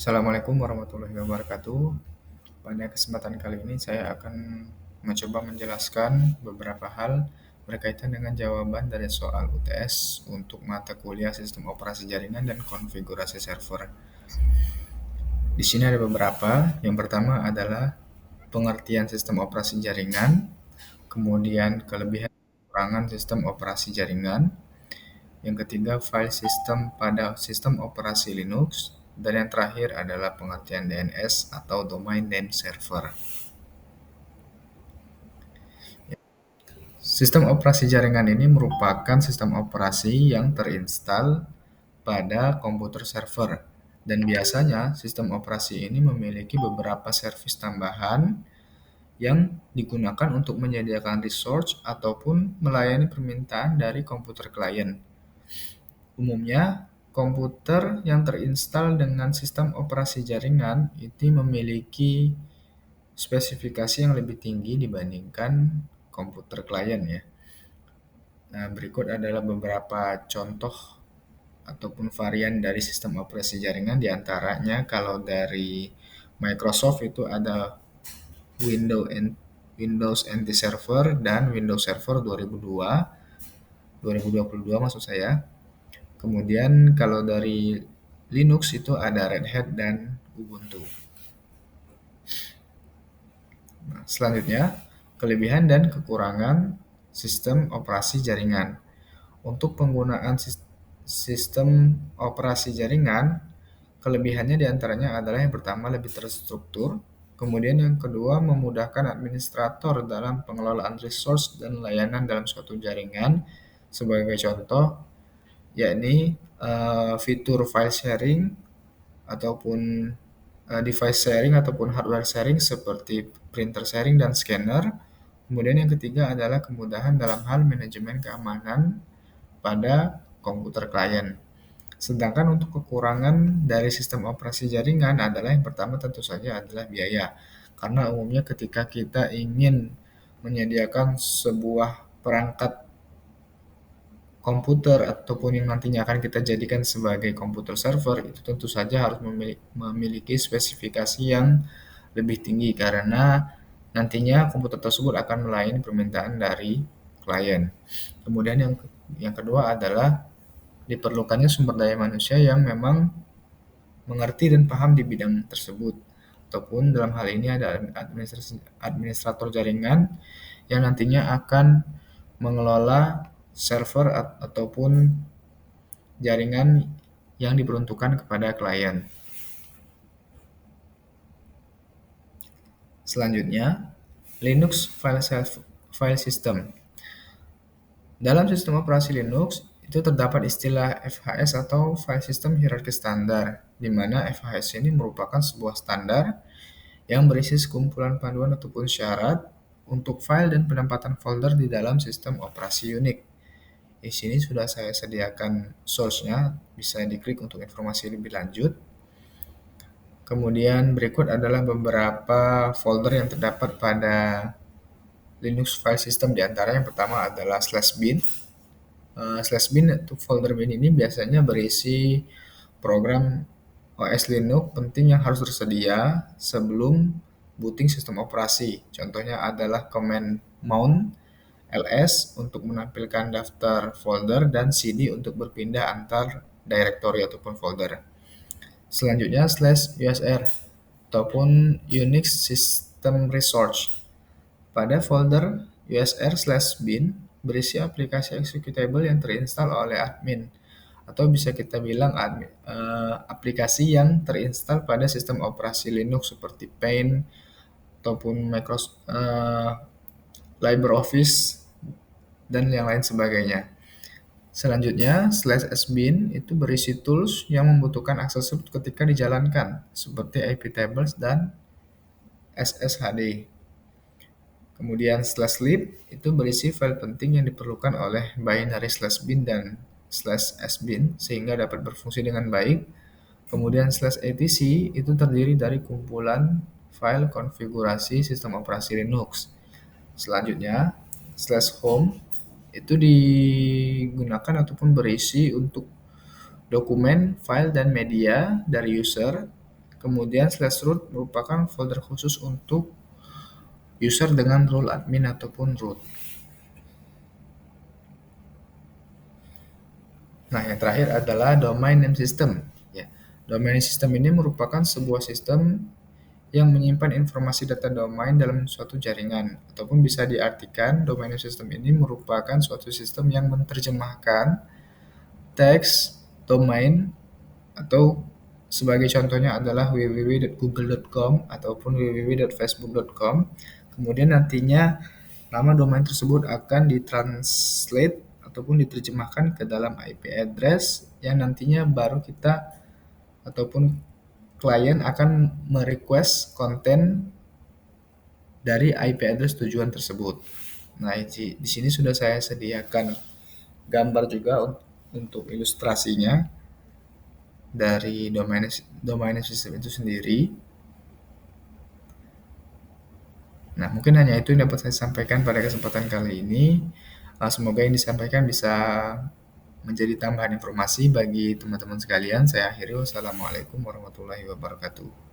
Assalamualaikum warahmatullahi wabarakatuh. Pada kesempatan kali ini saya akan mencoba menjelaskan beberapa hal berkaitan dengan jawaban dari soal UTS untuk mata kuliah Sistem Operasi Jaringan dan Konfigurasi Server. Di sini ada beberapa. Yang pertama adalah pengertian sistem operasi jaringan, kemudian kelebihan dan kekurangan sistem operasi jaringan, yang ketiga, file system pada sistem operasi Linux. Dan yang terakhir adalah pengertian DNS atau Domain Name Server. Sistem operasi jaringan ini merupakan sistem operasi yang terinstal pada komputer server. Dan biasanya sistem operasi ini memiliki beberapa servis tambahan yang digunakan untuk menyediakan resource ataupun melayani permintaan dari komputer klien. Umumnya, komputer yang terinstal dengan sistem operasi jaringan itu memiliki spesifikasi yang lebih tinggi dibandingkan komputer klien ya. Nah, berikut adalah beberapa contoh ataupun varian dari sistem operasi jaringan. Di antaranya kalau dari Microsoft itu ada Windows NT Server dan Windows Server 2022 maksud saya. Kemudian kalau dari Linux itu ada Red Hat dan Ubuntu. Nah, selanjutnya, kelebihan dan kekurangan sistem operasi jaringan. Untuk penggunaan sistem operasi jaringan, kelebihannya diantaranya adalah yang pertama lebih terstruktur, kemudian yang kedua memudahkan administrator dalam pengelolaan resource dan layanan dalam suatu jaringan. Sebagai contoh, yakni fitur file sharing ataupun device sharing ataupun hardware sharing seperti printer sharing dan scanner. Kemudian yang ketiga adalah kemudahan dalam hal manajemen keamanan pada komputer klien. Sedangkan untuk kekurangan dari sistem operasi jaringan adalah yang pertama tentu saja adalah biaya. Karena umumnya ketika kita ingin menyediakan sebuah perangkat komputer ataupun yang nantinya akan kita jadikan sebagai komputer server itu tentu saja harus memiliki spesifikasi yang lebih tinggi karena nantinya komputer tersebut akan melayani permintaan dari klien. Kemudian yang kedua adalah diperlukannya sumber daya manusia yang memang mengerti dan paham di bidang tersebut. Ataupun dalam hal ini ada administrator jaringan yang nantinya akan mengelola server ataupun jaringan yang diperuntukkan kepada klien. Selanjutnya, Linux File System. Dalam sistem operasi Linux, itu terdapat istilah FHS atau File System Hierarchy Standard, di mana FHS ini merupakan sebuah standar yang berisi sekumpulan panduan ataupun syarat untuk file dan penempatan folder di dalam sistem operasi Unix. Di sini sudah saya sediakan source-nya, bisa diklik untuk informasi lebih lanjut. Kemudian berikut adalah beberapa folder yang terdapat pada Linux file system. Di antara yang pertama adalah /bin. /bin itu folder bin ini biasanya berisi program OS Linux penting yang harus tersedia sebelum booting sistem operasi. Contohnya adalah command mount ls untuk menampilkan daftar folder dan cd untuk berpindah antar directory ataupun folder. Selanjutnya /usr ataupun Unix System Resource. Pada folder usr/bin berisi aplikasi executable yang terinstal oleh admin atau bisa kita bilang aplikasi yang terinstal pada sistem operasi Linux seperti Paint ataupun Microsoft LibreOffice dan yang lain sebagainya. Selanjutnya, /sbin itu berisi tools yang membutuhkan akses root ketika dijalankan, seperti iptables dan sshd. Kemudian /lib itu berisi file penting yang diperlukan oleh binary /bin dan /sbin sehingga dapat berfungsi dengan baik. Kemudian /etc itu terdiri dari kumpulan file konfigurasi sistem operasi Linux. Selanjutnya, /home itu digunakan ataupun berisi untuk dokumen, file, dan media dari user. Kemudian /root merupakan folder khusus untuk user dengan role admin ataupun root. Nah, yang terakhir adalah domain name system. Ya, domain name system ini merupakan sebuah sistem yang menyimpan informasi data domain dalam suatu jaringan, ataupun bisa diartikan domain name system ini merupakan suatu sistem yang menerjemahkan teks domain, atau sebagai contohnya adalah www.google.com ataupun www.facebook.com. Kemudian nantinya nama domain tersebut akan ditranslate ataupun diterjemahkan ke dalam IP address yang nantinya baru kita ataupun klien akan merequest konten dari IP address tujuan tersebut. Nah, di sini sudah saya sediakan gambar juga untuk ilustrasinya dari domain system itu sendiri. Nah, mungkin hanya itu yang dapat saya sampaikan pada kesempatan kali ini. Semoga yang disampaikan bisa menjadi tambahan informasi bagi teman-teman sekalian. Saya akhiri, wassalamualaikum warahmatullahi wabarakatuh.